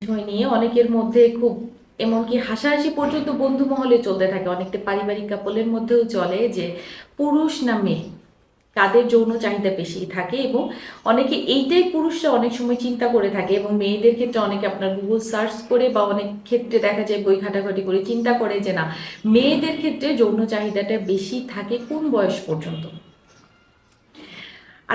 বিষয় নিয়ে অনেকের মধ্যে খুব এমনকি হাসাহাসি পর্যন্ত বন্ধু মহলে চলতে থাকে, অনেকটা পারিবারিক কাপলের মধ্যেও চলে যে পুরুষ না মেয়ে তাদের যৌন চাহিদা বেশি থাকে, এবং অনেকে এইটাই পুরুষরা অনেক সময় চিন্তা করে থাকে, এবং মেয়েদের ক্ষেত্রে অনেকে আপনার গুগল সার্চ করে বা অনেক ক্ষেত্রে দেখা যায় বই ঘাটাঘাটি করে চিন্তা করে যে না, মেয়েদের ক্ষেত্রে যৌন চাহিদাটা বেশি থাকে কোন বয়স পর্যন্ত।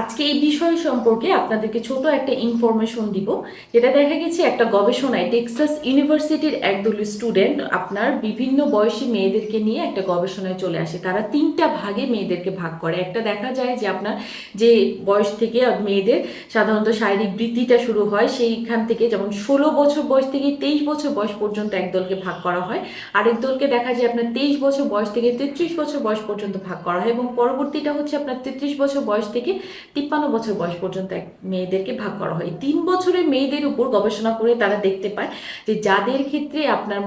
আজকে এই বিষয় সম্পর্কে আপনাদেরকে ছোট একটা ইনফরমেশন দিব, যেটা দেখা গেছে একটা গবেষণায় টেক্সাস ইউনিভার্সিটির একদল স্টুডেন্ট আপনার বিভিন্ন বয়সী মেয়েদেরকে নিয়ে একটা গবেষণায় চলে আসে। তারা তিনটা ভাগে মেয়েদেরকে ভাগ করে। একটা দেখা যায় যে আপনার যে বয়স থেকে মেয়েদের সাধারণত শারীরিক বৃদ্ধিটা শুরু হয় সেইখান থেকে, যেমন 16 বছর বয়স থেকে 23 বছর বয়স পর্যন্ত একদলকে ভাগ করা হয়। আরেক দলকে দেখা যায় আপনার 23 বছর বয়স থেকে 33 বছর বয়স পর্যন্ত ভাগ করা হয়, এবং পরবর্তীটা হচ্ছে আপনার 33 বছর বয়স থেকে 53 বছর বয়স পর্যন্ত মেয়েদেরকে ভাগ করা হয়। 3 বছরের মেয়েদের উপর গবেষণা করে তারা দেখতে পায় যে যাদের ক্ষেত্রে আপনার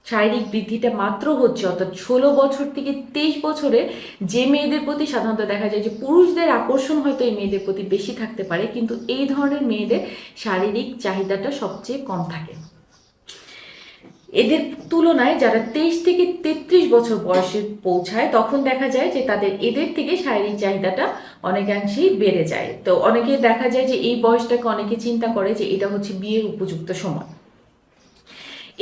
শারীরিক বৃদ্ধিটা মাত্র হচ্ছে, অর্থাৎ 16 বছর থেকে 23 বছরে যে মেয়েদের প্রতি সাধারণত দেখা যায় যে পুরুষদের আকর্ষণ হয়তো এই মেয়েদের প্রতি বেশি থাকতে পারে, কিন্তু এই ধরনের মেয়েদের শারীরিক চাহিদাটা সবচেয়ে কম থাকে। এদের তুলনায় যারা 23 থেকে 33 বছর বয়সে পৌঁছায় তখন দেখা যায় যে এদের থেকে শারীরিক চাহিদাটা অনেকাংশেই বেড়ে যায়। তো অনেকে দেখা যায় যে এই বয়সটাকে অনেকে চিন্তা করে যে এটা হচ্ছে বিয়ের উপযুক্ত সময়।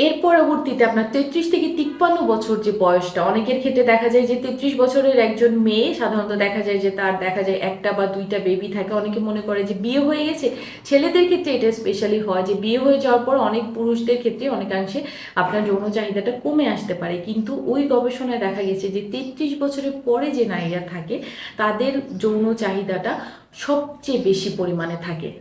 এর পরবর্তীতে আপনার 33 থেকে 53 বছর যে বয়সটা, অনেকের ক্ষেত্রে দেখা যায় যে 33 বছরের একজন মেয়ে সাধারণত দেখা যায় যে তার দেখা যায় একটা বা দুইটা বেবি থাকে। অনেকে মনে করে যে বিয়ে হয়ে গেছে। ছেলেদের ক্ষেত্রে এটা স্পেশালি হয় যে বিয়ে হয়ে যাওয়ার পর অনেক পুরুষদের ক্ষেত্রে অনেকাংশে আপনার যৌন চাহিদাটা কমে আসতে পারে, কিন্তু ওই গবেষণায় দেখা গেছে যে 33 বছরের পরে যে নারীরা থাকে তাদের যৌন চাহিদাটা সবচেয়ে বেশি পরিমাণে থাকে।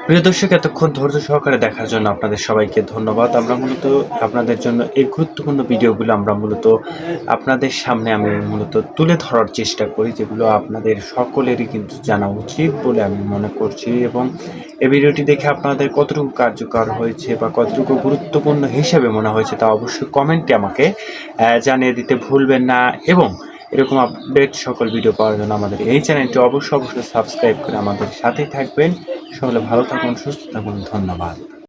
প্রিয় দর্শক, এতক্ষণ ধৈর্য সহকারে দেখার জন্য আপনাদের সবাইকে ধন্যবাদ। আমরা মূলত আপনাদের জন্য এই গুরুত্বপূর্ণ ভিডিওগুলো আপনাদের সামনে আমি মূলত তুলে ধরার চেষ্টা করি, যেগুলো আপনাদের সকলেরই কিন্তু জানা উচিত বলে আমি মনে করছি। এবং এই ভিডিওটি দেখে আপনাদের কতটুকু কার্যকর হয়েছে বা কতটুকু গুরুত্বপূর্ণ হিসেবে মনে হয়েছে তা অবশ্যই কমেন্টে আমাকে জানিয়ে দিতে ভুলবেন না। এবং এরকম আপডেট সকল ভিডিও পাওয়ার জন্য আমাদের এই চ্যানেলটি অবশ্যই সাবস্ক্রাইব করে আমাদের সাথেই থাকবেন। সকলে ভালো থাকুন, সুস্থ থাকুন, ধন্যবাদ।